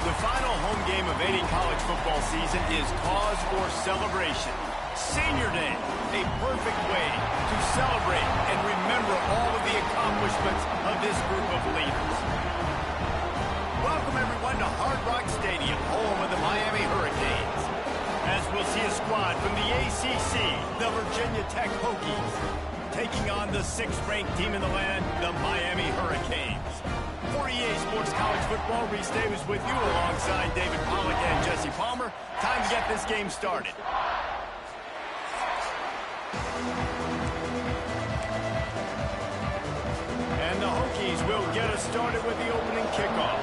The final home game of any college football season is cause for celebration. Senior Day, a perfect way to celebrate and remember all of the accomplishments of this group of leaders. Welcome everyone to Hard Rock Stadium, home of the Miami Hurricanes. As we'll see a squad from the ACC, the Virginia Tech Hokies, taking on the 6th-ranked team in the land, the Miami Hurricanes. For EA Sports College Football, Reese Davis with you alongside David Pollack and Jesse Palmer. Time to get this game started. And the Hokies will get us started with the opening kickoff.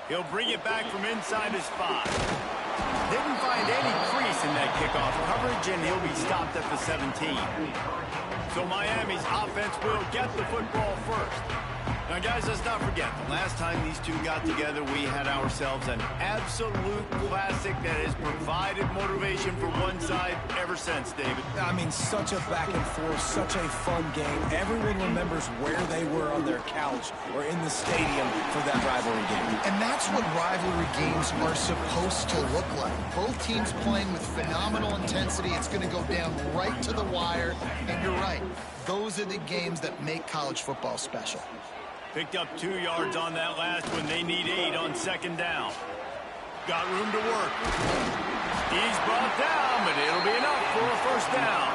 He'll bring it back from inside his 5. Didn't find any crease in that kickoff coverage, and he'll be stopped at the 17. So Miami's offense will get the football first. Now, guys, let's not forget, the last time these two got together, we had ourselves an absolute classic that has provided motivation for one side ever since, David. I mean, such a back and forth, such a fun game. Everyone remembers where they were on their couch or in the stadium for that rivalry game. And that's what rivalry games are supposed to look like. Both teams playing with phenomenal intensity. It's going to go down right to the wire. And you're right, those are the games that make college football special. Picked up 2 yards on that last one. They need 8 on 2nd down. Got room to work. He's brought down, but it'll be enough for a 1st down.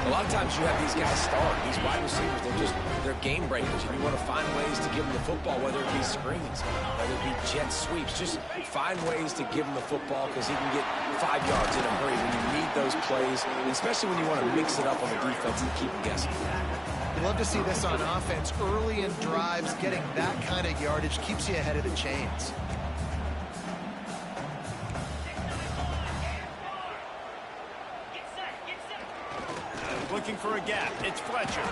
A lot of times you have these guys start, these wide receivers, they're game breakers, and you want to find ways to give them the football, whether it be screens, whether it be jet sweeps. Just find ways to give him the football because he can get 5 yards in a hurry when you need those plays, and especially when you want to mix it up on the defense and keep them guessing. Love to see this on offense. Early in drives, getting that kind of yardage keeps you ahead of the chains. Looking for a gap. It's Fletcher.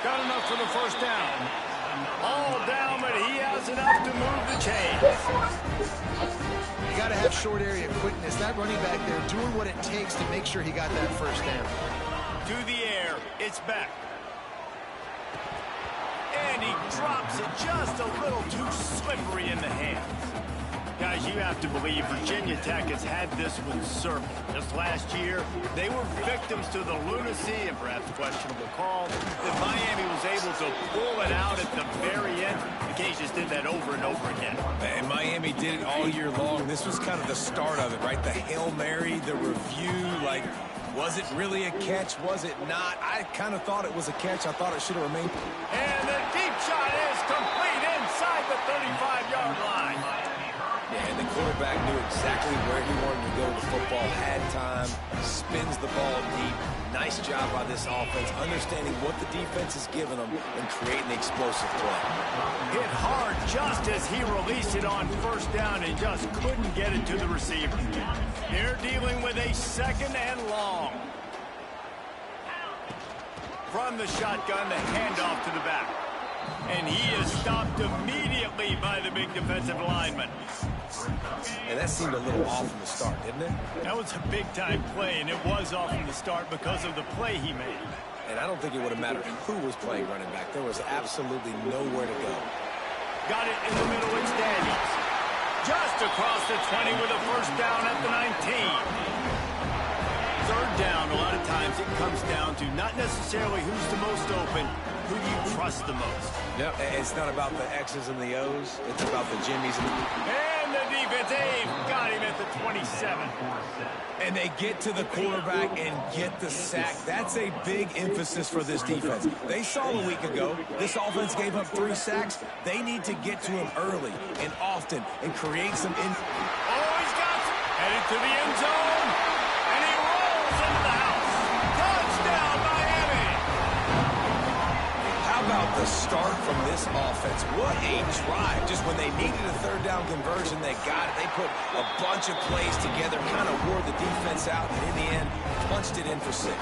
Got enough for the 1st down. All down, but he has enough to move the chains. You got to have short area quickness. That running back there doing what it takes to make sure he got that 1st down. To the air. It's back. And he drops it just a little too slippery in the hands. Guys, you have to believe Virginia Tech has had this one circled. Just last year, they were victims to the lunacy and perhaps questionable call that Miami was able to pull it out at the very end. The Cajuns did that over and over again. And Miami did it all year long. This was kind of the start of it, right? The Hail Mary, the review, like, was it really a catch? Was it not? I kind of thought it was a catch. I thought it should have remained. And the deep shot is complete inside the 35-yard line. Yeah, and the quarterback knew exactly where he wanted to go with the football, had time, spins the ball deep. Nice job by this offense, understanding what the defense is giving them and creating the explosive play. Hit hard just as he released it on 1st down and just couldn't get it to the receiver. They're dealing with a 2nd and long. From the shotgun, the handoff to the back. And he is stopped immediately by the big defensive lineman. And that seemed a little off from the start, didn't it? That was a big-time play, and it was off from the start because of the play he made. And I don't think it would have mattered who was playing running back. There was absolutely nowhere to go. Got it in the middle. It's Daniels. Just across the 20 with a 1st down at the 19. 3rd down, a lot of times it comes down to not necessarily who's the most open, who do you trust the most. Yep, it's not about the X's and the O's. It's about the Jimmies and the... And the defense, got him at the 27. And they get to the quarterback and get the sack. That's a big emphasis for this defense. They saw a week ago, this offense gave up 3 sacks. They need to get to him early and often and create some... Oh, he's got it. Headed to the end zone. And he rolls into the house. Touchdown, Miami. How about the start from this offense? What a drive. Just when they needed a 3rd down conversion, they got it. They put a bunch of plays together, kind of wore the defense out, and in the end, punched it in for 6.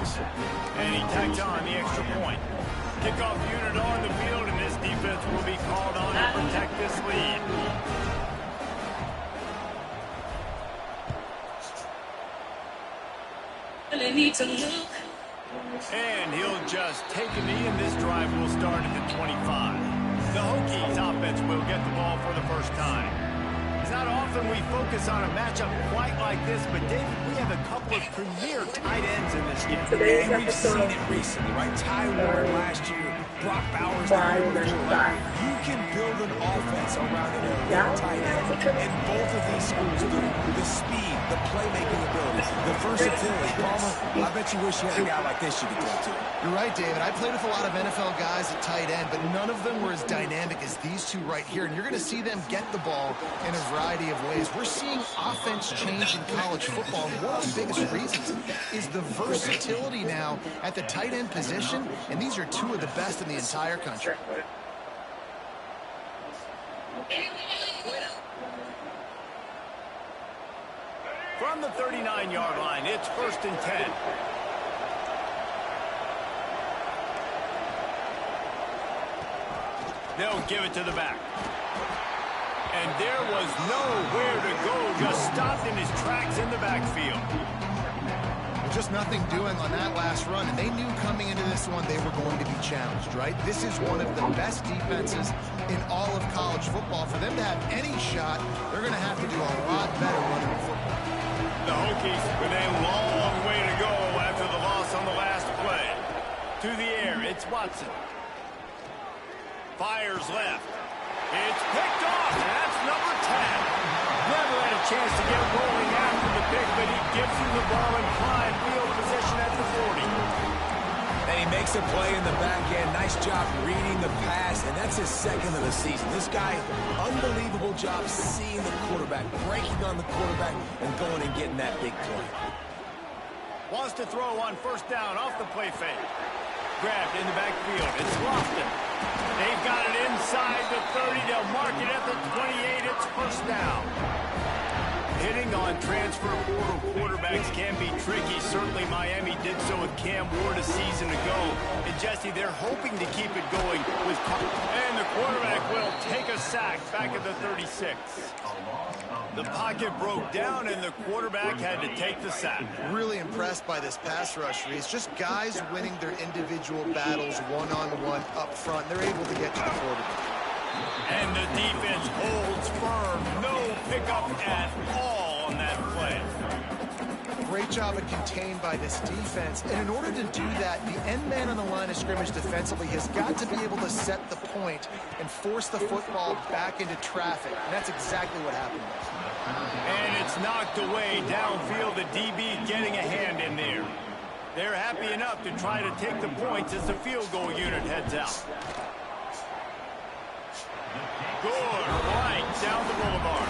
And he tacked on the extra point. Kickoff unit on the field, and this defense will be called on to protect this lead. And he'll just take a knee, and this drive will start at the 25. The Hokies offense will get the ball for the first time. It's not often we focus on a matchup quite like this, but David, we have a couple of premier tight ends in this game. And we've seen it recently, right? Ty Warren last year, Brock Bowers the year before. Right? You can build an offense around an elite tight end, and both of these schools do. The speed, the playmaking ability, the versatility. Palmer, I bet you wish you had a guy like this you could throw to. You're right, David. I played with a lot of NFL guys at tight end, but none of them were as dynamic as these two right here. And you're going to see them get the ball in a variety of ways. We're seeing offense change in college football, and one of the biggest reasons is the versatility now at the tight end position, and these are two of the best in the entire country. From the 39-yard line, it's 1st and 10. They'll give it to the back. And there was nowhere to go, just stopped in his tracks in the backfield. Just nothing doing on that last run, and they knew coming into this one they were going to be challenged, right? This is one of the best defenses in all of college football. For them to have any shot, they're going to have to do a lot better running the football. The Hokies with a long way to go after the loss on the last play. To the air, it's Watson. Fires left. It's picked off, and that's number 10. Never had a chance to get rolling after the pick, but he gives him the ball in prime field position at the 40. And he makes a play in the back end. Nice job reading the pass, and that's his second of the season. This guy, unbelievable job seeing the quarterback, breaking on the quarterback, and going and getting that big play. Wants to throw on 1st down off the play fake. Grabbed in the backfield. It's Lofton. They've got it inside the 30. They'll mark it at the 28. It's 1st down. Hitting on transfer portal quarterbacks can be tricky. Certainly Miami did so with Cam Ward a season ago. And Jesse, they're hoping to keep it going with... And the quarterback will take a sack back at the 36. The pocket broke down, and the quarterback had to take the sack. Really impressed by this pass rush, Reese. Just guys winning their individual battles one-on-one up front. They're able to get to the quarterback. And the defense holds firm. No pickup at all on that play. Great job of contained by this defense. And in order to do that, the end man on the line of scrimmage defensively has got to be able to set the point and force the football back into traffic. And that's exactly what happened. And it's knocked away downfield. The DB getting a hand in there. They're happy enough to try to take the points as the field goal unit heads out. Good, right down the boulevard.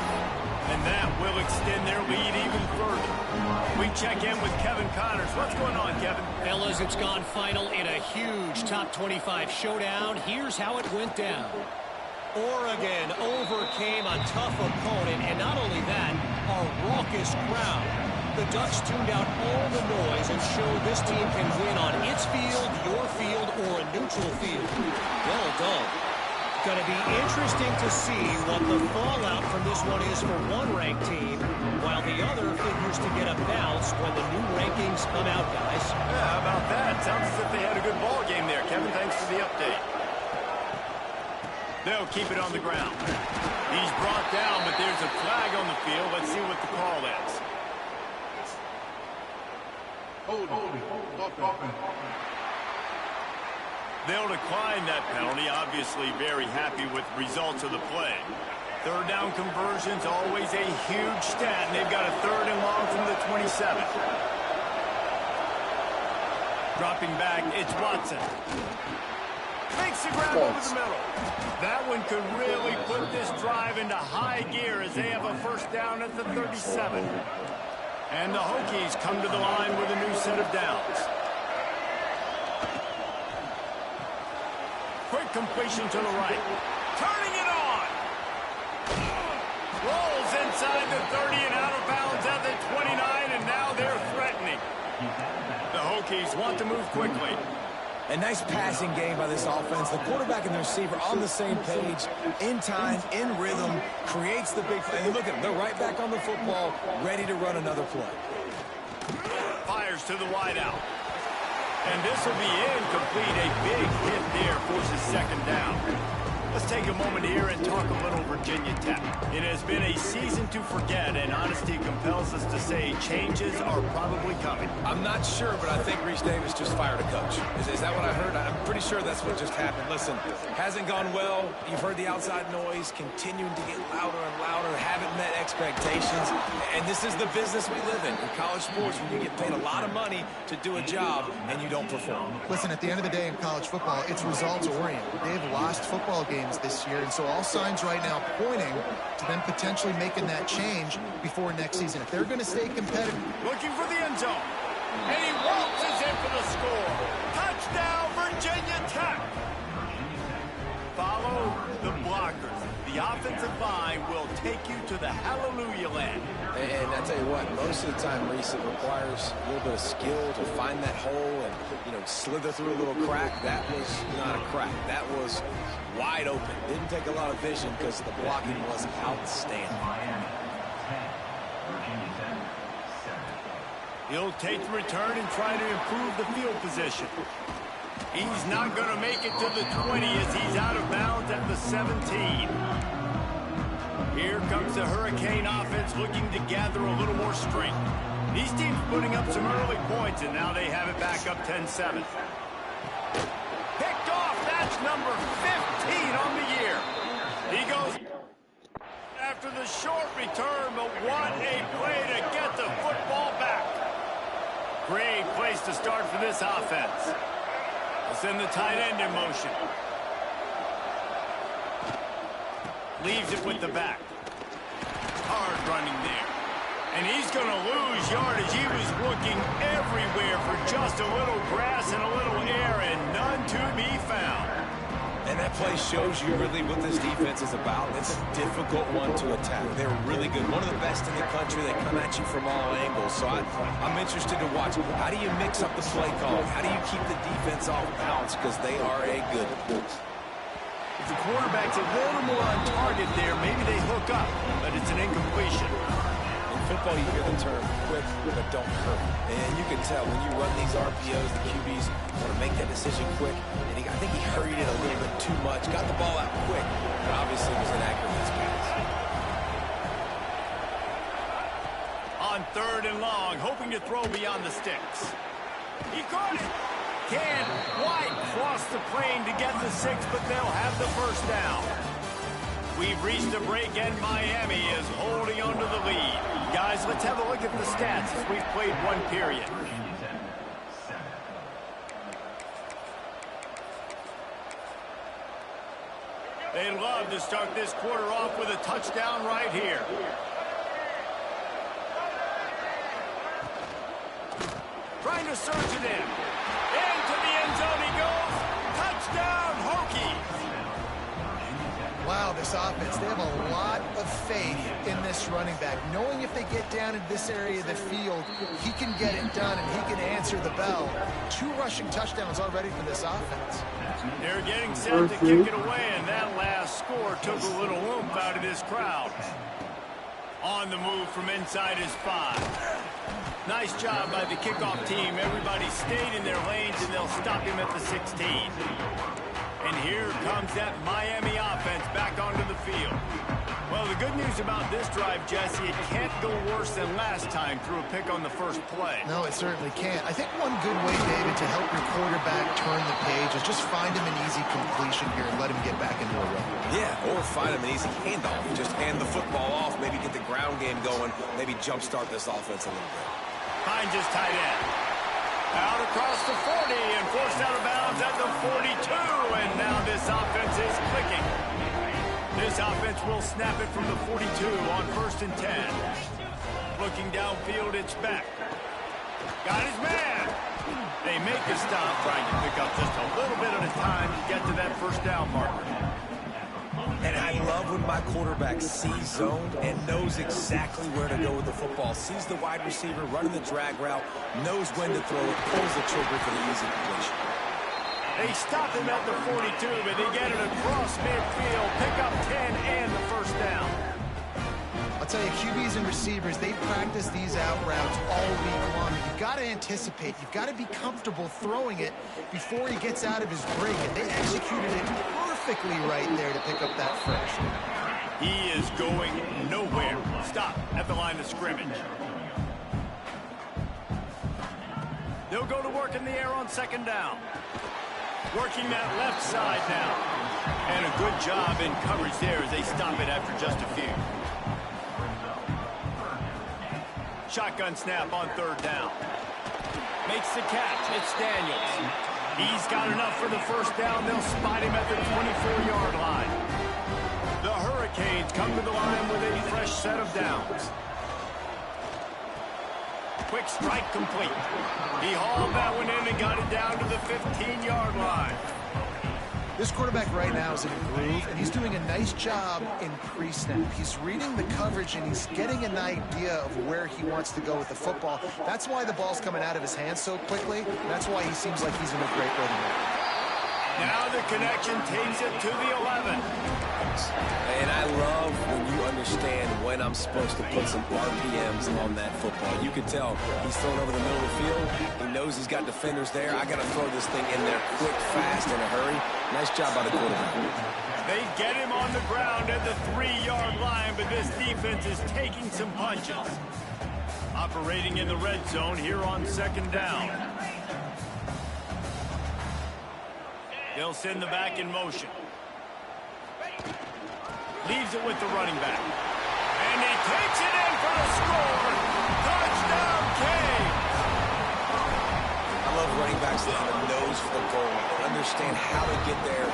And that will extend their lead even further. We check in with Kevin Connors. What's going on, Kevin? Fellas, it's gone final in a huge top 25 showdown. Here's how it went down. Oregon overcame a tough opponent, and not only that, a raucous crowd. The Ducks tuned out all the noise and showed this team can win on its field, your field, or a neutral field. Well done. Going to be interesting to see what the fallout from this one is for one ranked team, while the other figures to get a bounce when the new rankings come out, guys. Yeah, how about that? Sounds as if they had a good ball game there. Kevin, thanks for the update. They'll keep it on the ground. He's brought down, but there's a flag on the field. Let's see what the call is. They'll decline that penalty. Obviously very happy with results of the play. 3rd down conversions, always a huge stat, and they've got a 3rd and long from the 27. Dropping back, it's Watson. Makes the grab over the middle. That one could really put this drive into high gear as they have a 1st down at the 37. And the Hokies come to the line with a new set of downs. Quick completion to the right. Turning it on. Rolls inside the 30 and out of bounds at the 29, and now they're threatening. The Hokies want to move quickly. A nice passing game by this offense. The quarterback and the receiver on the same page, in time, in rhythm, creates the big play. And look at them, they're right back on the football, ready to run another play. Fires to the wideout. And this will be incomplete. A big hit there forces 2nd down. Let's take a moment here and talk a little Virginia Tech. It has been a season to forget, and honesty compels us to say changes are probably coming. I'm not sure, but I think Reese Davis just fired a coach. Is that what I heard? I'm pretty sure that's what just happened. Listen, hasn't gone well. You've heard the outside noise, continuing to get louder and louder, haven't met expectations. And this is the business we live in college sports, when you get paid a lot of money to do a job and you don't perform. Listen, at the end of the day in college football, it's results-oriented. They've lost football games this year, and so all signs right now pointing to them potentially making that change before next season. If they're going to stay competitive. Looking for the end zone. And he waltzes in for the score. Touchdown, Virginia Tech. Follow the blockers. The offensive line will take you to the hallelujah land. And I tell you what, most of the time, Reese, it requires a little bit of skill to find that hole and, slither through a little crack. That was not a crack. That was wide open. Didn't take a lot of vision because the blocking was outstanding. He'll take the return and try to improve the field position. He's not going to make it to the 20 as he's out of bounds at the 17. Here comes the Hurricane offense looking to gather a little more strength. These teams putting up some early points, and now they have it back up 10-7. Picked off. That's number 15 on the year. He goes after the short return, but what a play to get the football back. Great place to start for this offense. We'll send the tight end in motion. Leaves it with the back. Hard running there. And he's going to lose yardage. He was looking everywhere for just a little grass and a little air, and none to be found. And that play shows you really what this defense is about. It's a difficult one to attack. They're really good. One of the best in the country. They come at you from all angles. So I'm interested to watch. How do you mix up the play call? How do you keep the defense off balance? Because they are a good one. If the quarterback's a little more on target there, maybe they hook up, but it's an incompletion. In football, you hear the term quick, but don't hurt. And you can tell when you run these RPOs, the QBs want to make that decision quick. And I think he hurried it a little bit too much. Got the ball out quick, but obviously was inaccurate in his pass. On 3rd and long, hoping to throw beyond the sticks. He caught it. Can White cross the plane to get the 6, but they'll have the first down. We've reached a break, and Miami is holding on to the lead. Guys, let's have a look at the stats as we've played one period. They love to start this quarter off with a touchdown right here. Trying to surge it in. Into the end zone he goes. Touchdown, Hokies. Wow, this offense, they have a lot of faith in this running back. Knowing if they get down in this area of the field, he can get it done and he can answer the bell. 2 rushing touchdowns already for this offense. They're getting set to kick it away, and that last score took a little oomph out of this crowd. On the move from inside his 5. Nice job by the kickoff team. Everybody stayed in their lanes, and they'll stop him at the 16. And here comes that Miami offense back onto the field. Well, the good news about this drive, Jesse, it can't go worse than last time through a pick on the first play. No, it certainly can't. I think one good way, David, to help your quarterback turn the page is just find him an easy completion here and let him get back into a run. Yeah, or find him an easy handoff. Just hand the football off, maybe get the ground game going, maybe jumpstart this offense a little bit. Finds his tight end. Out across the 40 and forced out of bounds at the 42. And now this offense is clicking. This offense will snap it from the 42 on 1st and 10. Looking downfield, it's back. Got his man. They make a stop, trying to pick up just a little bit at a time to get to that first down marker. And I love when my quarterback sees zoned and knows exactly where to go with the football. Sees the wide receiver running the drag route, knows when to throw it, pulls the trigger for the easy completion. They stop him at the 42, but they get it across midfield, pick up 10 and the first down. I'll tell you, QBs and receivers, they practice these out routes all week long. You've got to anticipate. You've got to be comfortable throwing it before he gets out of his break. And they executed it perfectly perfectly right there to pick up that first. He is going nowhere. Stop at the line of scrimmage. They'll go to work in the air on second down. Working that left side now. And a good job in coverage there as they stop it after just a few. Shotgun snap on third down. Makes the catch. It's Daniels. He's got enough for the first down. They'll spot him at the 24-yard line. The Hurricanes come to the line with a fresh set of downs. Quick strike complete. He hauled that one in and got it down to the 15-yard line. This quarterback right now is in a groove, and he's doing a nice job in pre-snap. He's reading the coverage, and he's getting an idea of where he wants to go with the football. That's why the ball's coming out of his hands so quickly, and that's why he seems like he's in a great rhythm. Now the connection takes it to the 11. And I love when you understand when I'm supposed to put some RPMs on that football. You can tell he's thrown over the middle of the field. He knows he's got defenders there. I got to throw this thing in there quick, fast, in a hurry. Nice job by the quarterback. They get him on the ground at the 3-yard line, but this defense is taking some punches. Operating in the red zone here on second down. They'll send the back in motion. Leaves it with the running back. And he takes it in for the score. Touchdown, Canes. I love running backs that have a nose for the goal. Understand how to get there,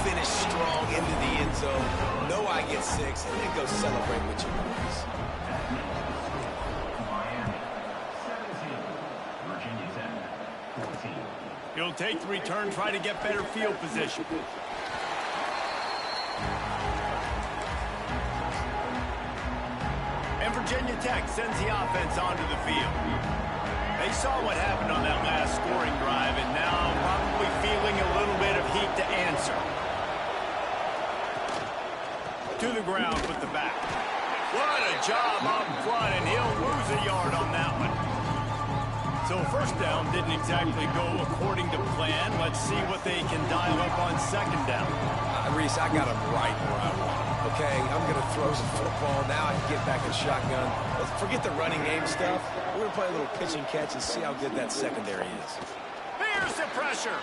finish strong into the end zone. Know I get 6, and then go celebrate with your boys. He'll take the return, try to get better field position. And Virginia Tech sends the offense onto the field. They saw what happened on that last scoring drive, and now probably feeling a little bit of heat to answer. To the ground with the back. What a job up front, and he'll lose a yard on that one. So first down didn't exactly go according to plan. Let's see what they can dial up on second down. Reese, I got him right where I want him. Okay, I'm going to throw some football. Now I can get back in shotgun. Forget the running game stuff. We're going to play a little pitch and catch and see how good that secondary is. Here's the pressure.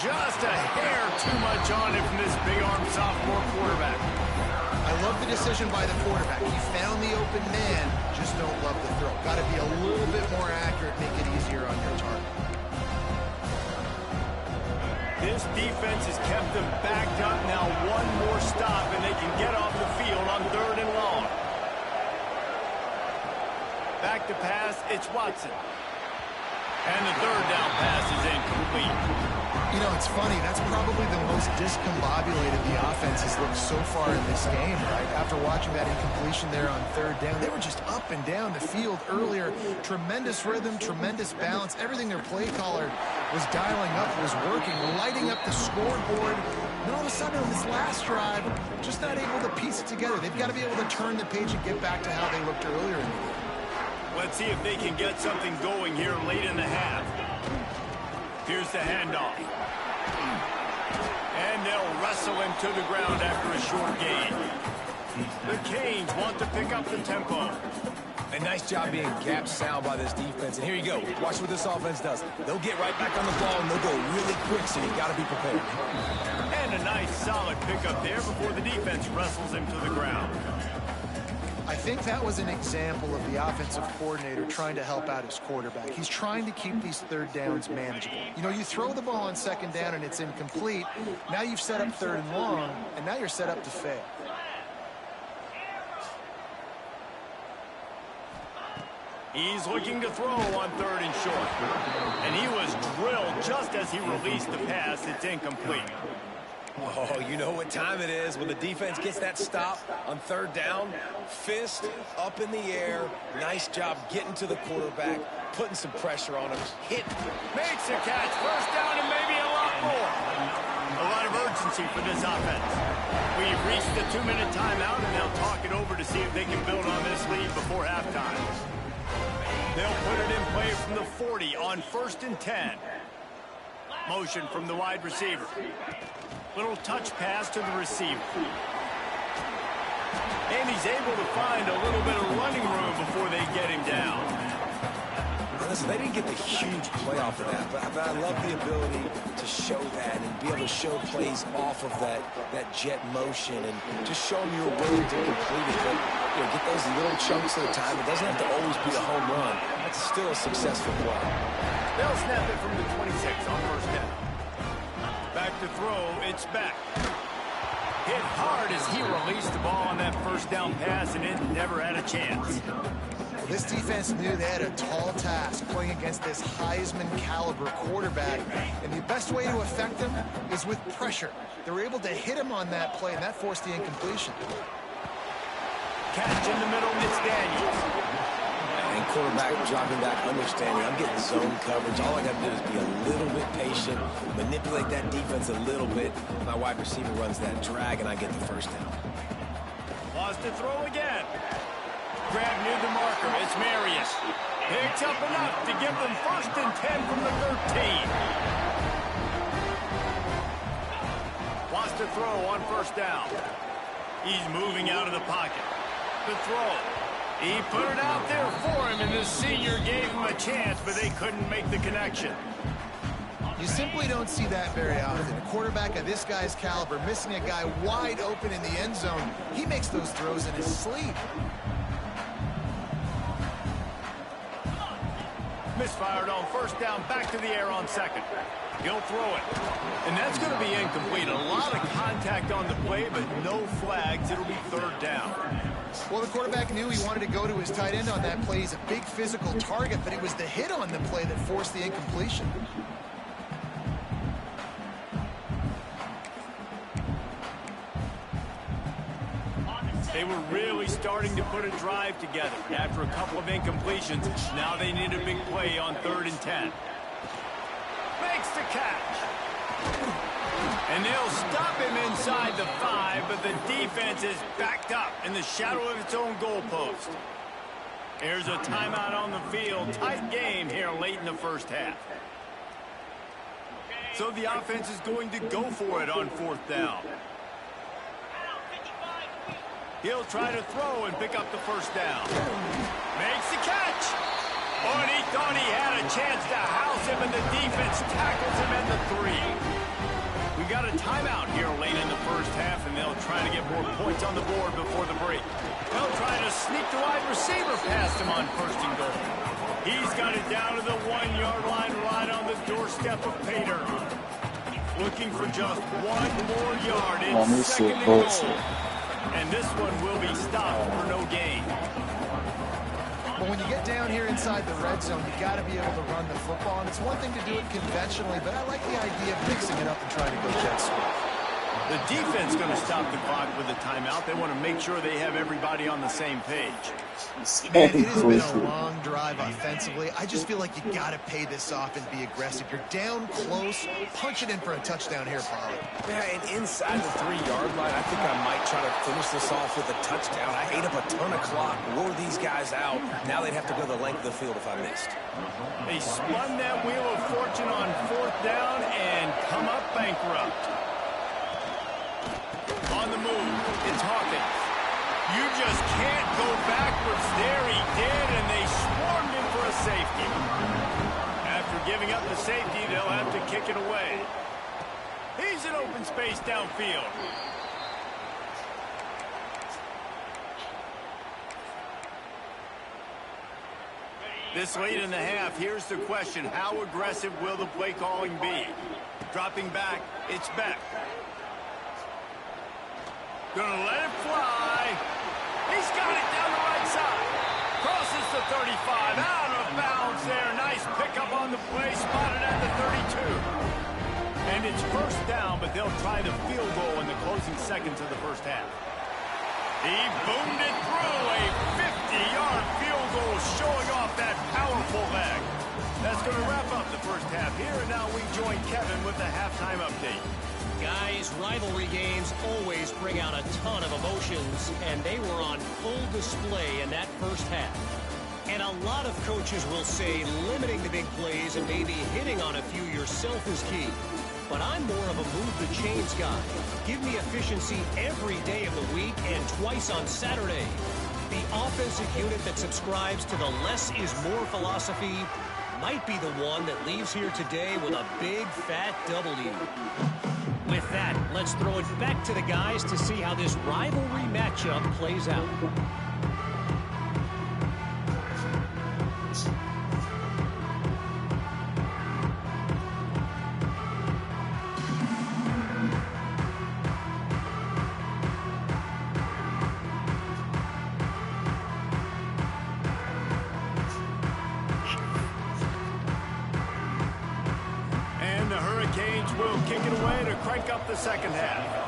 Just a hair too much on it from this big-arm sophomore quarterback. I love the decision by the quarterback. He found the open man, just don't love the throw. Got to be a little bit more accurate, make it easier on your target. This defense has kept them backed up. Now one more stop, and they can get off the field on third and long. Back to pass, it's Watson. And the third down pass is incomplete. You know, it's funny. That's probably the most discombobulated the offense has looked so far in this game, right? After watching that incompletion there on third down, they were just up and down the field earlier. Tremendous rhythm, tremendous balance. Everything their play caller was dialing up was working, lighting up the scoreboard. And all of a sudden on this last drive, just not able to piece it together. They've got to be able to turn the page and get back to how they looked earlier in the game. Let's see if they can get something going here late in the half. Here's the handoff. And they'll wrestle him to the ground after a short gain. The Canes want to pick up the tempo. A nice job being gap sound by this defense. And here you go. Watch what this offense does. They'll get right back on the ball, and they'll go really quick, so you got to be prepared. And a nice, solid pickup there before the defense wrestles him to the ground. I think that was an example of the offensive coordinator trying to help out his quarterback. He's trying to keep these third downs manageable. You know, you throw the ball on second down and it's incomplete. Now you've set up third and long, and now you're set up to fail. He's looking to throw on third and short. And he was drilled just as he released the pass. It's incomplete. Oh, you know what time it is when the defense gets that stop on third down. Fist up in the air. Nice job getting to the quarterback, putting some pressure on him. Hit. Makes a catch. First down and maybe a lot more. A lot of urgency for this offense. We've reached the 2-minute timeout, and they'll talk it over to see if they can build on this lead before halftime. They'll put it in play from the 40 on 1st and 10. Motion from the wide receiver. Little touch pass to the receiver. And he's able to find a little bit of running room before they get him down. Listen, they didn't get the huge play off of that, but I love the ability to show that and be able to show plays off of that jet motion and just show them you're willing to complete it. But, get those little chunks at a time. It doesn't have to always be a home run. That's still a successful play. They'll snap it from the 26 on first down. Back to throw, it's back. Hit hard as he released the ball on that first down pass, and it never had a chance. This defense knew they had a tall task playing against this Heisman-caliber quarterback, and the best way to affect him is with pressure. They were able to hit him on that play, and that forced the incompletion. Catch in the middle, it's Daniels. And quarterback dropping back, understanding I'm getting zone coverage. All I got to do is be a little bit patient, manipulate that defense a little bit. My wide receiver runs that drag, and I get the first down. Lost to throw again. Grab near the marker. It's Marius. Picks up enough to give them 1st and 10 from the 13. Lost to throw on first down. He's moving out of the pocket. The throw. He put it out there for him, and the senior gave him a chance, but they couldn't make the connection. You simply don't see that very often. A quarterback of this guy's caliber missing a guy wide open in the end zone. He makes those throws in his sleep. Misfired on first down, back to the air on second. He'll throw it. And that's going to be incomplete. A lot of contact on the play, but no flags. It'll be 3rd down. Well, the quarterback knew he wanted to go to his tight end on that play. He's a big physical target, but it was the hit on the play that forced the incompletion. They were really starting to put a drive together. After a couple of incompletions, now they need a big play on 3rd and 10. Makes the catch. And they'll stop him inside the 5, but the defense is backed up in the shadow of its own goalpost. Here's a timeout on the field. Tight game here late in the first half. So the offense is going to go for it on 4th down. He'll try to throw and pick up the first down. Makes the catch. Oh, and he thought he had a chance to house him, and the defense tackles him at the 3. We got a timeout here late in the first half, and they'll try to get more points on the board before the break. They'll try to sneak the wide receiver past him on 1st and goal. He's got it down to the 1-yard line right on the doorstep of Pater. Looking for just 1 more yard. It's 2nd and goal. And this one will be stopped for no gain. But when you get down here inside the red zone, you got to be able to run the football. And it's one thing to do it conventionally, but I like the idea of mixing it up and trying to go jet sweep. The defense going to stop the clock with a timeout. They want to make sure they have everybody on the same page. Man, it has been a long drive offensively. I just feel like you got to pay this off and be aggressive. You're down close. Punch it in for a touchdown here, Pollard. Yeah, and inside the 3-yard line, I think I might try to finish this off with a touchdown. I ate up a ton of clock, wore these guys out. Now they'd have to go the length of the field if I missed. They spun that wheel of fortune on 4th down and come up bankrupt. On the move, it's Hawkins. You just can't go backwards. There he did, and they swarmed him for a safety. After giving up the safety, they'll have to kick it away. He's in open space downfield. This late in the half, here's the question. How aggressive will the play calling be? Dropping back, it's Beck. Gonna let it fly. He's got it down the right side. Crosses the 35. Out of bounds there. Nice pickup on the play. Spotted at the 32. And it's 1st down, but they'll try the field goal in the closing seconds of the first half. He boomed it through. A 50-yard field goal showing off that powerful leg. That's going to wrap up the first half here. And now we join Kevin with the halftime update. Guys, rivalry games always bring out a ton of emotions, and they were on full display in that first half. And a lot of coaches will say limiting the big plays and maybe hitting on a few yourself is key. but I'm more of a move the chains guy. Give me efficiency every day of the week and twice on Saturday. The offensive unit that subscribes to the less is more philosophy might be the one that leaves here today with a big fat W. With that, let's throw it back to the guys to see how this rivalry matchup plays out. Will kick it away to crank up the second half.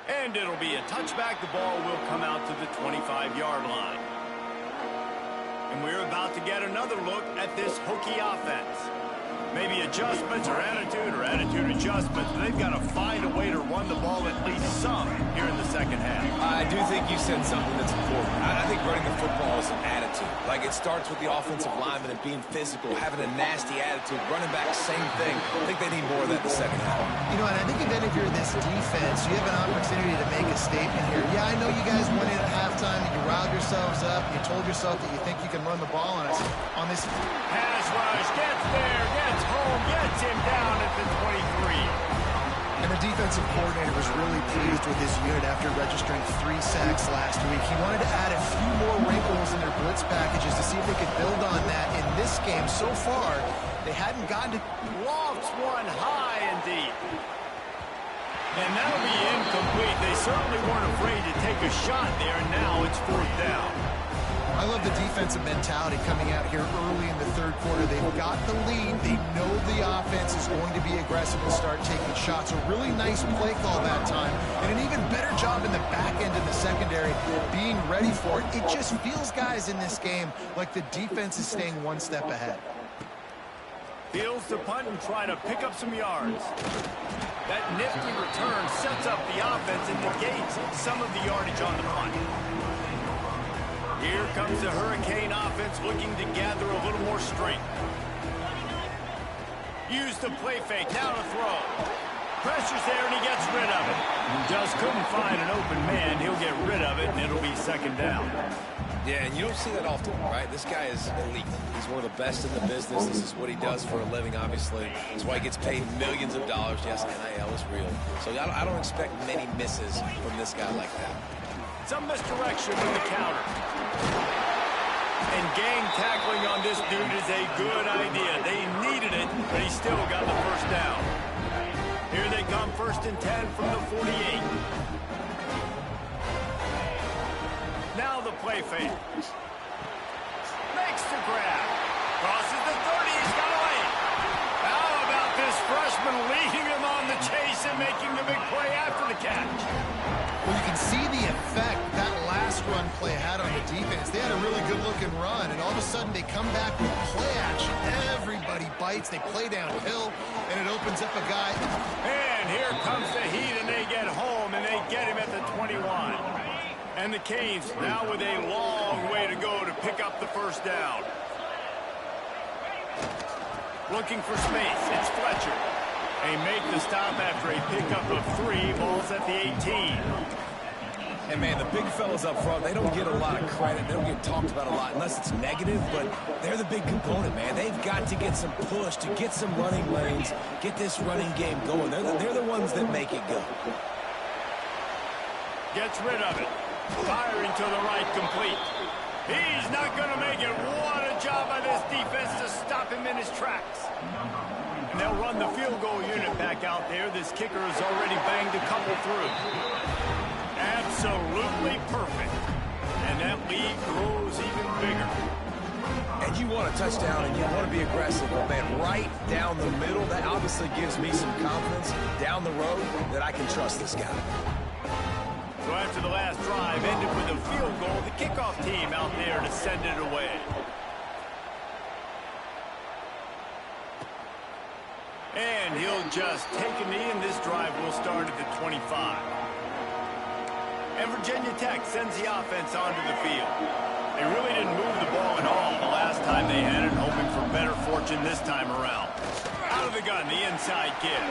And it'll be a touchback. The ball will come out to the 25-yard line. And we're about to get another look at this Hokie offense. Maybe adjustments or attitude adjustments. They've got to find a way to run the ball at least some here in the second half. I do think you said something that's important. I think running the football is an attitude. Like, it starts with the offensive lineman and being physical, having a nasty attitude. Running back, same thing. I think they need more of that in the second half. You know, and I think even if you're this defense, you have an opportunity to make a statement here. Yeah, I know you guys went in at halftime and you riled yourselves up. And you told yourself that you think you can run the ball on us. On this pass rush, gets there, gets home, gets him down at the 23. And the defensive coordinator was really pleased with his unit after registering 3 sacks last week. He wanted to add a few more wrinkles in their blitz packages to see if they could build on that in this game. So far, they hadn't gotten to... Lofts one high and deep. And that'll be incomplete. They certainly weren't afraid to take a shot there, and now it's 4th down. I love the defensive mentality coming out here early in the third quarter. They've got the lead. They know the offense is going to be aggressive and start taking shots. A really nice play call that time. And an even better job in the back end of the secondary being ready for it. It just feels, guys, in this game like the defense is staying one step ahead. Fields to punt and try to pick up some yards. That nifty return sets up the offense and negates some of the yardage on the punt. Here comes the Hurricane offense looking to gather a little more strength. Use the play fake, now to throw. Pressure's there and he gets rid of it. Just couldn't find an open man. He'll get rid of it and it'll be second down. Yeah, and you don't see that often, right? This guy is elite. He's one of the best in the business. This is what he does for a living, obviously. That's why he gets paid millions of dollars. Yes, NIL is real. So I don't expect many misses from this guy like that. Some misdirection with the counter. And gang tackling on this dude is a good idea. They needed it, but he still got the first down. Here they come, 1st and 10 from the 48. Now the play fake. Makes the grab. Crosses the 30. He's got away. How about this freshman leading him on the chase and making the big play after the catch? Well, you can see the effect that last run play had on the defense. They had a really good-looking run, and all of a sudden they come back with play action. Everybody bites. They play downhill, and it opens up a guy. And here comes the heat, and they get home, and they get him at the 21. And the Canes now with a long way to go to pick up the first down. Looking for space. It's Fletcher. They make the stop after a pickup of 3. Ball's at the 18. And, man, the big fellas up front, they don't get a lot of credit. They don't get talked about a lot unless it's negative, but they're the big component, man. They've got to get some push to get some running lanes, get this running game going. They're the ones that make it go. Gets rid of it. Firing to the right, complete. He's not going to make it. What a job by this defense to stop him in his tracks. And they'll run the field goal unit back out there. This kicker has already banged a couple through. Absolutely perfect. And that lead grows even bigger. And you want a touchdown and you want to be aggressive, but, man, right down the middle, that obviously gives me some confidence down the road that I can trust this guy. So after the last drive ended with a field goal, the kickoff team out there to send it away. And he'll just take a knee, and this drive will start at the 25. And Virginia Tech sends the offense onto the field. They really didn't move the ball at all the last time they had it, hoping for better fortune this time around. Out of the gun, the inside give.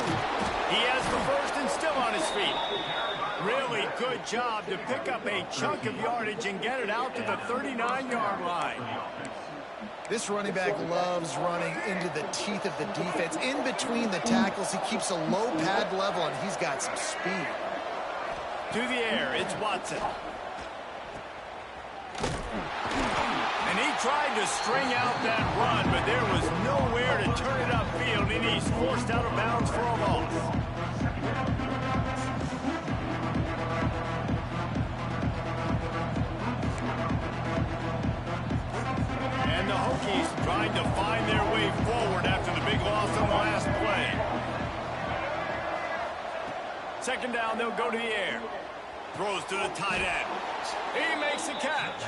He has the first and still on his feet. Really good job to pick up a chunk of yardage and get it out to the 39-yard line. This running back loves running into the teeth of the defense. In between the tackles, he keeps a low pad level, and he's got some speed. To the air, it's Watson. And he tried to string out that run, but there was nowhere to turn it upfield, and he's forced out of bounds for a loss. And the Hokies trying to find their way forward after the big loss on the last play. Second down, they'll go to the air. Throws to the tight end. He makes the catch.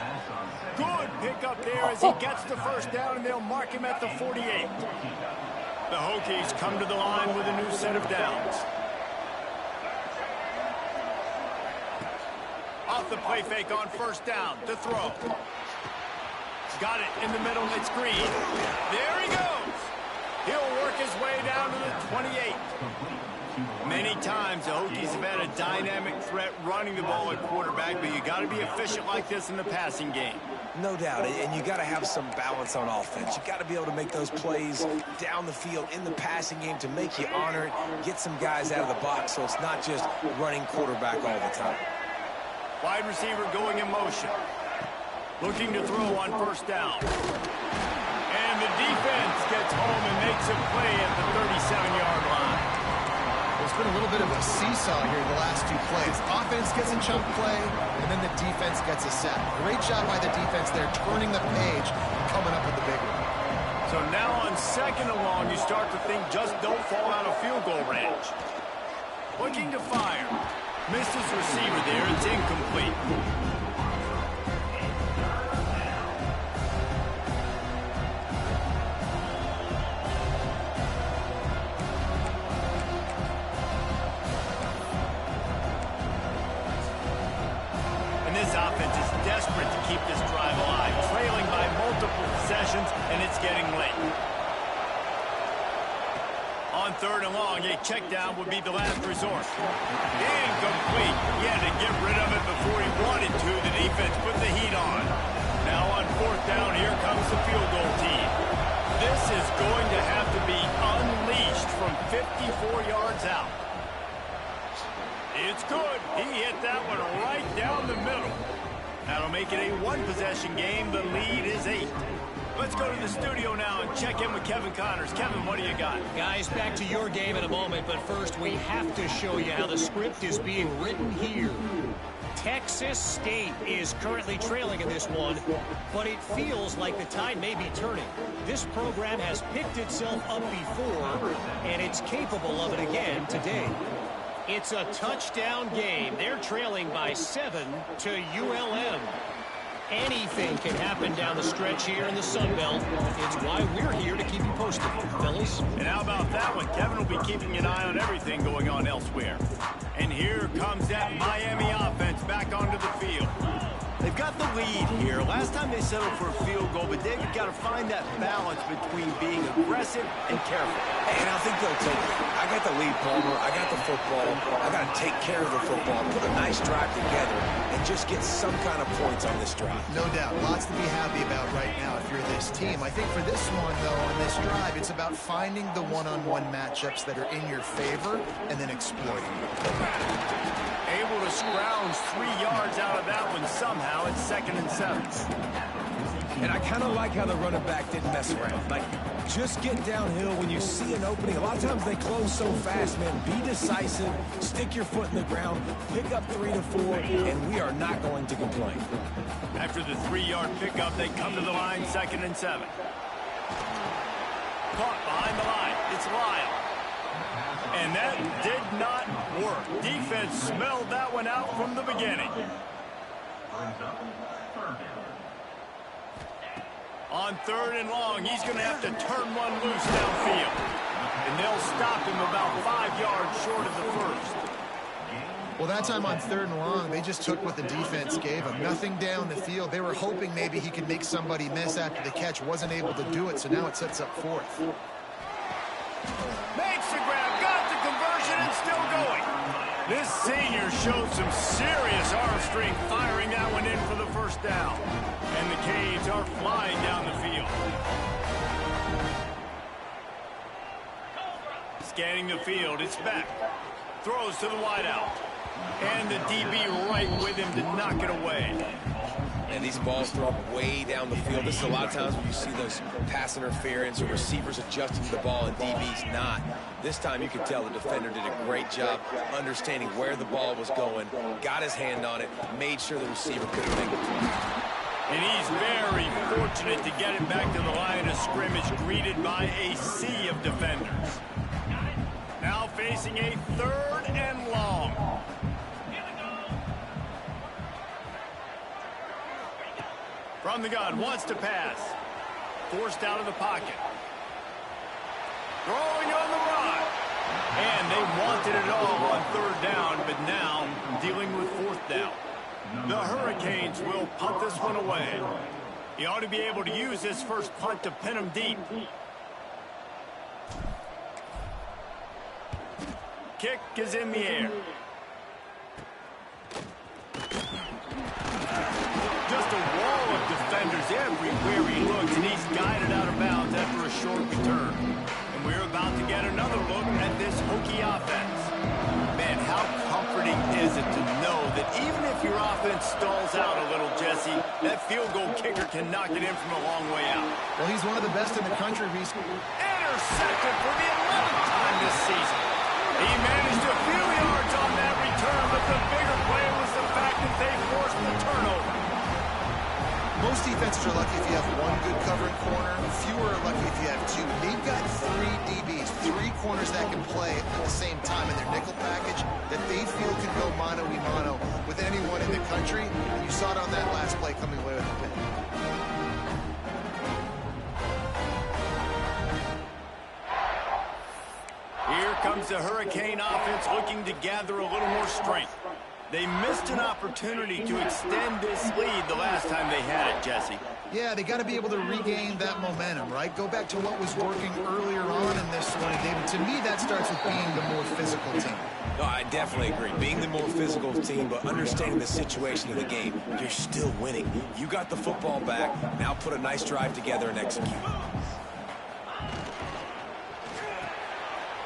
Good pickup there as he gets the first down, and they'll mark him at the 48. The Hokies come to the line with a new set of downs. Off the play fake on first down to throw. Got it in the middle. It's Green. There he goes. He'll work his way down to the 28. Many times the Hokies have had a dynamic threat running the ball at quarterback, but you got to be efficient like this in the passing game. No doubt, and you got to have some balance on offense. You got to be able to make those plays down the field in the passing game to make you honor it, get some guys out of the box so it's not just running quarterback all the time. Wide receiver going in motion. Looking to throw on first down. And the defense gets home and makes a play at the 37-yard line. It's been a little bit of a seesaw here the last two plays. Offense gets a chunk play, and then the defense gets a sack. Great job by the defense there, turning the page and coming up with the big one. So now on second and long, you start to think just don't fall out of field goal range. Looking to fire. Misses receiver there. It's incomplete. offense is desperate to keep this drive alive, trailing by multiple possessions, and it's getting late. On 3rd and long, a check down would be the last resort. Incomplete. He had to get rid of it before he wanted to. The defense put the heat on. Now on 4th down, here comes the field goal team. This is going to have to be unleashed from 54 yards out. It's good. He hit that one right down the middle. That'll make it a one-possession game. The lead is 8. Let's go to the studio now and check in with Kevin Connors. Kevin, what do you got? Guys, back to your game in a moment, but first we have to show you how the script is being written here. Texas State is currently trailing in this one, but it feels like the tide may be turning. This program has picked itself up before, and it's capable of it again today. It's a touchdown game. They're trailing by 7 to ULM. Anything can happen down the stretch here in the Sun Belt. It's why we're here to keep you posted, fellas. And how about that one? Kevin will be keeping an eye on everything going on elsewhere. And here comes that Miami offense back onto the field. They've got the lead here. Last time they settled for a field goal, but they've got to find that balance between being aggressive and careful. And I think they'll take it. I got the lead, Palmer. I got the football. I got to take care of the football, put a nice drive together, and just get some kind of points on this drive. No doubt. Lots to be happy about right now if you're this team. I think for this one, though, on this drive, it's about finding the one-on-one matchups that are in your favor and then exploiting them. Able to scrounge 3 yards out of that one somehow. It's 2nd and 7. And I kind of like how the running back didn't mess around. Like, just get downhill when you see an opening. A lot of times they close so fast, man. Be decisive, stick your foot in the ground, pick up 3 to 4, and we are not going to complain. After the 3-yard pickup, they come to the line, 2nd and 7. Caught behind the line. It's Lyle. And that did not work. Defense smelled that one out from the beginning. On 3rd and long, he's going to have to turn one loose downfield. And they'll stop him about 5 yards short of the first. Well, that time on 3rd and long, they just took what the defense gave him. Nothing down the field. They were hoping maybe he could make somebody miss after the catch. Wasn't able to do it, so now it sets up 4th. Makes the grab, got the conversion, and still going. This senior showed some serious arm strength firing that one in for the first down. And the Canes are flying down the field. Scanning the field, it's back. Throws to the wideout. And the DB right with him to knock it away. And these balls thrown way down the field. This is a lot of times when you see those pass interference or receivers adjusting to the ball and DBs not. This time you can tell the defender did a great job understanding where the ball was going, got his hand on it, made sure the receiver couldn't make the play. And he's very fortunate to get it back to the line of scrimmage, greeted by a sea of defenders. Now facing a 3rd and long. From the gun, wants to pass. Forced out of the pocket. Throwing on the run. And they wanted it all on 3rd down, but now dealing with 4th down. The Hurricanes will punt this one away. He ought to be able to use this first punt to pin him deep. Kick is in the air. Just a wall of defenders everywhere he looks, and he's guided out of bounds after a short return. And we're about to get another look at this Hokie offense. Man, how comforting is it to know that even if your offense stalls out a little, Jesse, that field goal kicker can knock it in from a long way out. Well, he's one of the best in the country. Intercepted for the 11th time this season. He managed a few yards on that return, but the bigger play was the fact that they forced the turnover. Most defenses are lucky if you have one good covering corner. Fewer are lucky if you have 2. They've got 3 DBs, 3 corners that can play at the same time in their nickel package that they feel can go mano-a-mano with anyone in the country. And you saw it on that last play coming away with the pick. Here comes the Hurricane offense looking to gather a little more strength. They missed an opportunity to extend this lead the last time they had it, Jesse. Yeah, they got to be able to regain that momentum, right? Go back to what was working earlier on in this one. And David, to me, that starts with being the more physical team. No, I definitely agree. Being the more physical team, but understanding the situation of the game. You're still winning. You got the football back. Now put a nice drive together and execute.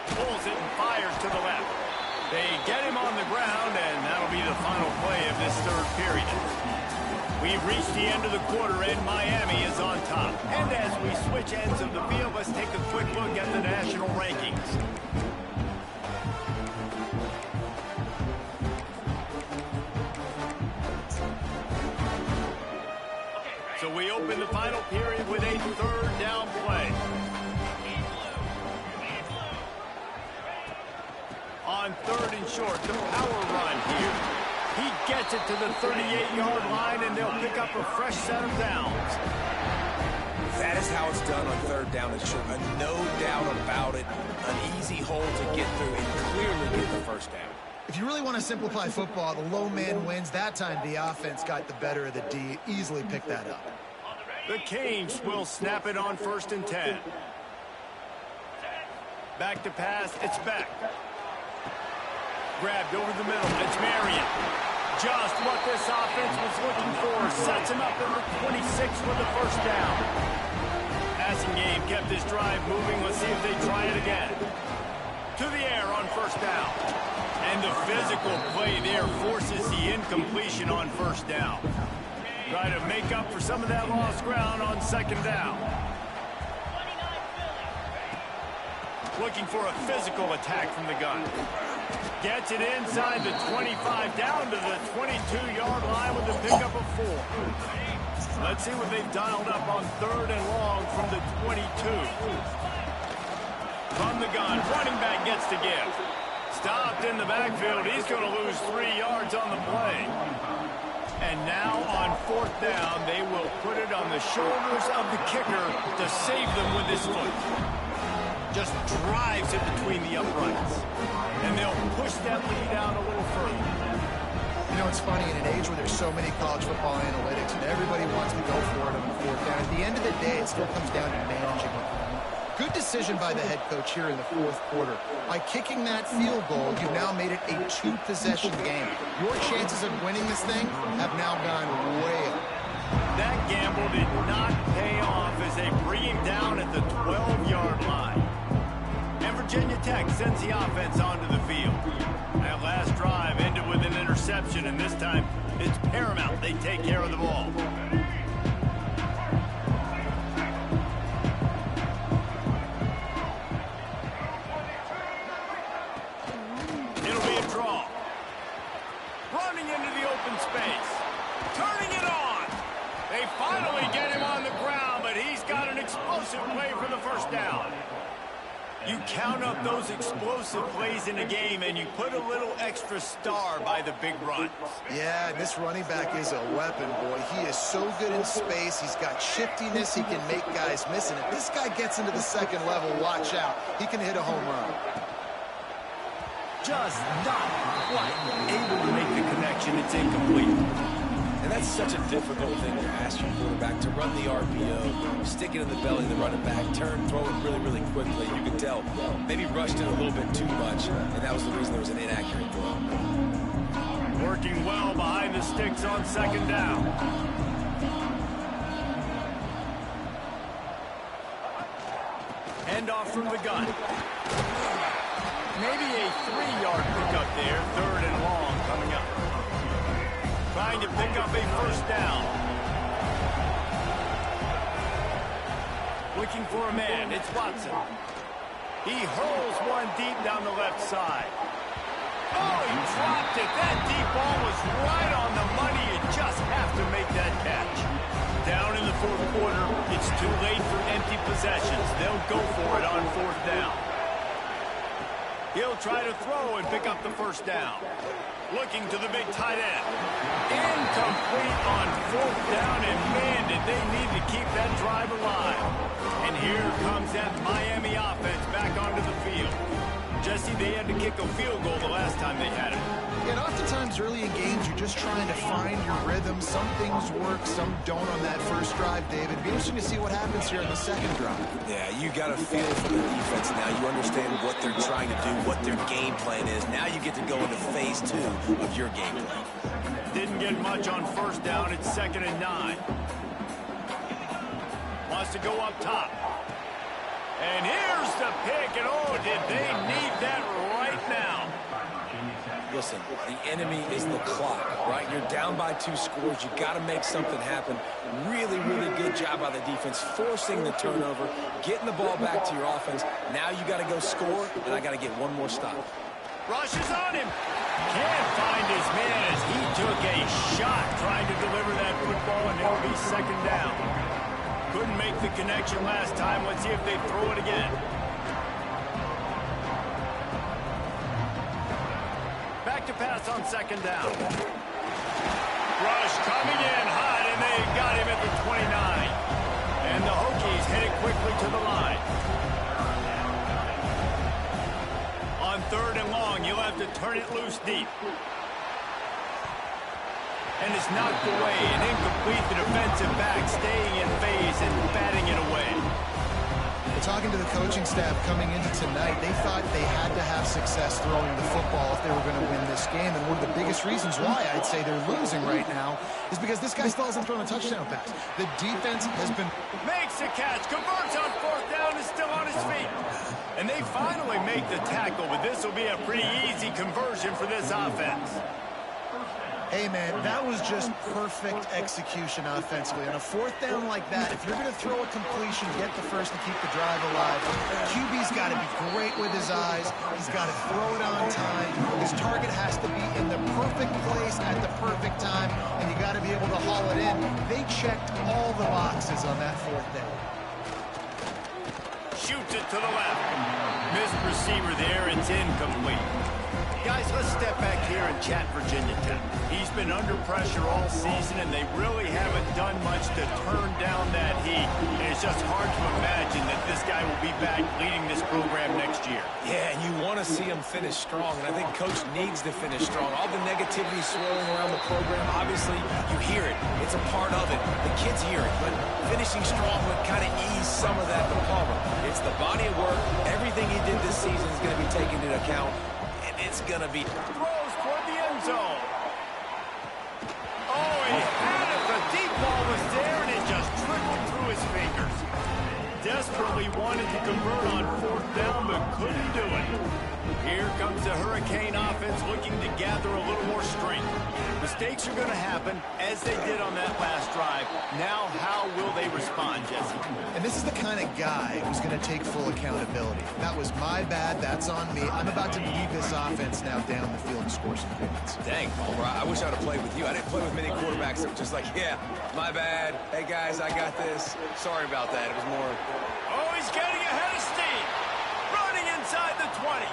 Pulls it and fires to the left. They get him on the ground, and that'll be the final play of this third period. We've reached the end of the quarter, and Miami is on top. And as we switch ends of the field, let's take a quick look at the national rankings. So we open the final period with a third down play. On third and short, the power run here. He gets it to the 38-yard line, and they'll pick up a fresh set of downs. That is how it's done on third down and short. No doubt about it. An easy hole to get through and clearly get the first down. If you really want to simplify football, the low man wins. That time the offense got the better of the D. Easily picked that up. The Canes will snap it on 1st and 10. Back to pass, it's Beck. Grabbed over the middle, it's Marion. Just what this offense was looking for. Sets him up at the 26 with the first down. Passing game kept this drive moving. Let's see if they try it again. To the air on first down. And the physical play there forces the incompletion on first down. Try to make up for some of that lost ground on second down. Looking for a physical attack from the gun. Gets it inside the 25, down to the 22-yard line with a pickup of 4. Let's see what they've dialed up on third and long from the 22. From the gun, running back gets to give. Stopped in the backfield. He's going to lose 3 yards on the play. And now on fourth down, they will put it on the shoulders of the kicker to save them with his foot. Just drives it between the uprights. And they'll push that lead out a little further. You know, it's funny, in an age where there's so many college football analytics and everybody wants to go for it on the fourth down, at the end of the day, it still comes down to managing it. Good decision by the head coach here in the fourth quarter. By kicking that field goal, you've now made it a 2-possession game. Your chances of winning this thing have now gone way up. That gamble did not pay off as they bring him down at the 12-yard line. And Virginia Tech sends the offense onto the field. That last drive ended with an interception, and this time it's paramount they take care of the ball. It'll be a draw. Running into the open space. Turning it on. They finally get him on the ground, but he's got an explosive play for the first down. You count up those explosive plays in a game, and you put a little extra star by the big runs. Yeah, this running back is a weapon, boy. He is so good in space. He's got shiftiness. He can make guys miss. And if this guy gets into the second level, watch out. He can hit a home run. Just not quite able to make the connection. It's incomplete. And that's such a difficult thing to ask your quarterback, to run the RPO, stick it in the belly of the running back, turn, throw it really, really quickly. You could tell maybe rushed it a little bit too much, and that was the reason there was an inaccurate throw. Working well behind the sticks on second down. Handoff from the gun. Maybe a 3-yard pickup there, third and long coming up. Trying to pick up a first down. Looking for a man. It's Watson. He hurls one deep down the left side. Oh, he dropped it. That deep ball was right on the money. You just have to make that catch. Down in the fourth quarter, it's too late for empty possessions. They'll go for it on fourth down. He'll try to throw and pick up the first down. Looking to the big tight end. Incomplete on fourth down, and man, did they need to keep that drive alive. And here comes that Miami offense back onto the field. Jesse, they had to kick a field goal the last time they had it. And oftentimes early in games, you're just trying to find your rhythm. Some things work, some don't on that first drive, David. It'd be interesting to see what happens here on the second drive. Yeah, you got a feel for the defense now. You understand what they're trying to do, what their game plan is. Now you get to go into phase 2 of your game plan. Didn't get much on first down. It's 2nd and 9. Wants to go up top. And here's the pick. And oh, did they need that right now? Listen, the enemy is the clock, right? You're down by 2 scores. You got to make something happen. Really, really good job by the defense, forcing the turnover, getting the ball back to your offense. Now you got to go score, and I got to get one more stop. Rushes on him. Can't find his man as he took a shot trying to deliver that football, and it'll be 2nd down. Couldn't make the connection last time. Let's see if they throw it again. Back to pass on 2nd down. Rush coming in hot, and they got him at the 29. And the Hokies headed quickly to the line. On 3rd and long, you'll have to turn it loose deep. And it's knocked away and incomplete. The defensive back staying in phase and batting it away. Talking to the coaching staff coming into tonight, they thought they had to have success throwing the football if they were going to win this game. And one of the biggest reasons why I'd say they're losing right now is because this guy still hasn't thrown a touchdown pass. The defense has been... Makes the catch, converts on 4th down, is still on his feet. And they finally make the tackle, but this will be a pretty easy conversion for this offense. Hey, man, that was just perfect execution offensively. On a 4th down like that, if you're going to throw a completion, get the first and keep the drive alive. QB's got to be great with his eyes. He's got to throw it on time. His target has to be in the perfect place at the perfect time, and you got to be able to haul it in. They checked all the boxes on that 4th down. Shoots it to the left. Missed receiver there. It's incomplete. Guys, let's step back here and chat Virginia Tech. He's been under pressure all season, and they really haven't done much to turn down that heat. And it's just hard to imagine that this guy will be back leading this program next year. Yeah, and you want to see him finish strong, and I think Coach needs to finish strong. All the negativity swirling around the program, obviously, you hear it. It's a part of it. The kids hear it, but finishing strong would kind of ease some of that to Palmer. It's the body of work. Everything he did this season is going to be taken into account. It's going to be... Throws toward the end zone. Oh, he had it. The deep ball was there, and it just trickled through his fingers. Desperately wanted to convert on 4th down, but couldn't do it. Here comes the Hurricane offense looking to gather a little more strength. Mistakes are going to happen, as they did on that last drive. Now, how will they respond, Jesse? And this is the kind of guy who's going to take full accountability. That was my bad. That's on me. I'm about to lead this offense now down the field and score some points. Dang, Palmer, I wish I would have played with you. I didn't play with many quarterbacks that were just like, yeah, my bad. Hey, guys, I got this. Sorry about that. It was more... Oh, he's getting ahead of steam. Running inside the 20.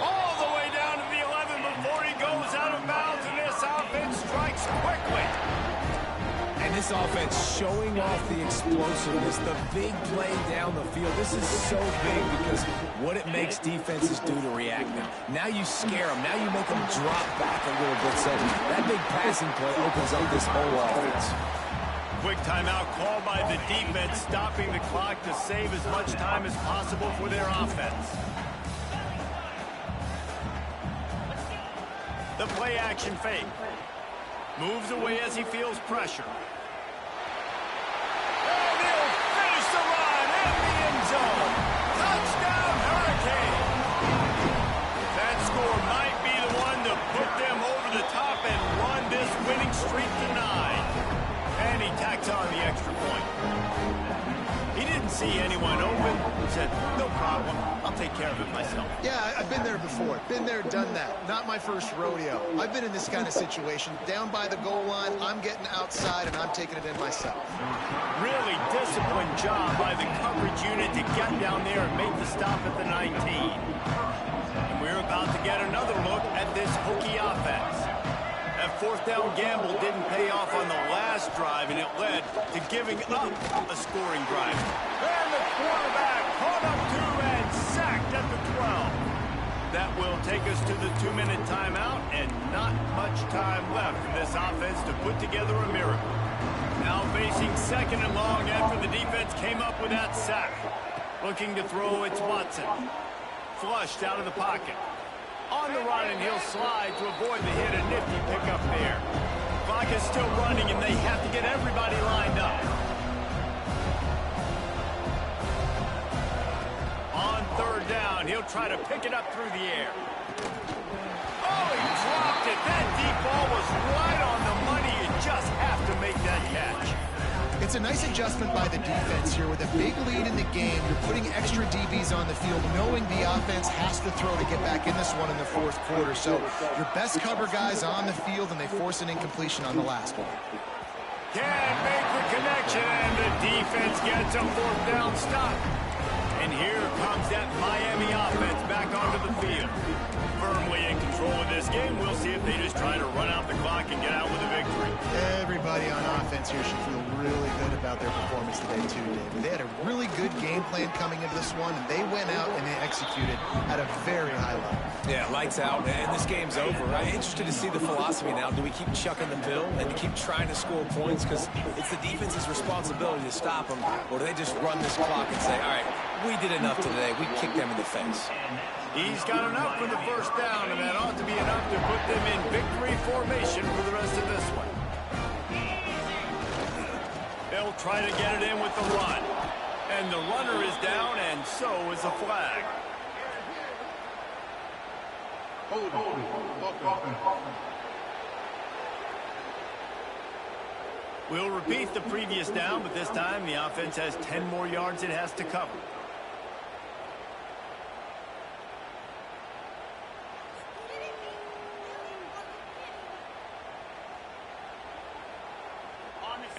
All the way down to the 11 before he goes out of bounds, and this offense strikes quickly. And this offense showing off the explosiveness, the big play down the field. This is so big because what it makes defenses do to react now. Now you scare them. Now you make them drop back a little bit. So that big passing play opens up this whole offense. Quick timeout called by the defense, stopping the clock to save as much time as possible for their offense. The play action fake. Moves away as he feels pressure. And he'll finish the run in the end zone. Touchdown, Hurricane. That score might be the one to put them over the top and run this winning streak to 9. And he tacks on the extra point. He didn't see anyone open. He said, no problem. I'll take care of it myself. Yeah, I've been there before. Been there, done that. Not my first rodeo. I've been in this kind of situation. Down by the goal line, I'm getting outside, and I'm taking it in myself. Really disciplined job by the coverage unit to get down there and make the stop at the 19. And we're about to get another look at this Hokie offense. That 4th down gamble didn't pay off on the last drive, and it led to giving up a scoring drive. And the quarterback caught up to and sacked at the 12. That will take us to the 2-minute timeout, and not much time left for this offense to put together a miracle. Now facing second and long after the defense came up with that sack. Looking to throw, it's Watson. Flushed out of the pocket. On the run, and he'll slide to avoid the hit. A nifty pickup there. Clock is still running, and they have to get everybody lined up. On third down, he'll try to pick it up through the air. Oh, he dropped it. That deep ball was right on the money. You just have to make that catch. It's a nice adjustment by the defense here. With a big lead in the game, you're putting extra DBs on the field, knowing the offense has to throw to get back in this one in the fourth quarter. So your best cover guys on the field, and they force an incompletion on the last one. Can't make the connection, and the defense gets a fourth down stop. And here comes that Miami offense back onto the field. Firmly in control of this game. We'll see if they just try to run out the clock and get out with a victory. Everybody on offense here should feel really good about their performance today too, David. They had a really good game plan coming into this one, and they went out and they executed at a very high level. Yeah, lights out, and this game's over. I'm interested to see the philosophy now. Do we keep chucking the pill and keep trying to score points because it's the defense's responsibility to stop them, or do they just run this clock and say, all right, we did enough today. We kicked them in the face. He's got enough for the first down, and that ought to be enough to put them in victory formation for the rest of this one. They'll try to get it in with the run. And the runner is down, and so is the flag. We'll repeat the previous down, but this time the offense has 10 more yards it has to cover.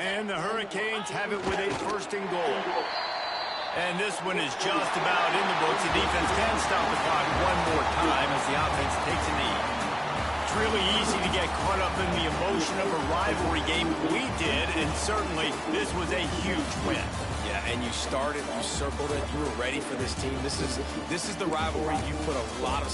And the Hurricanes have it with a first and goal. And this one is just about in the books. The defense can stop the clock one more time as the offense takes a knee. It's really easy to get caught up in the emotion of a rivalry game. We did, and certainly this was a huge win. Yeah, and you started, you circled it, you were ready for this team. This is the rivalry you put a lot of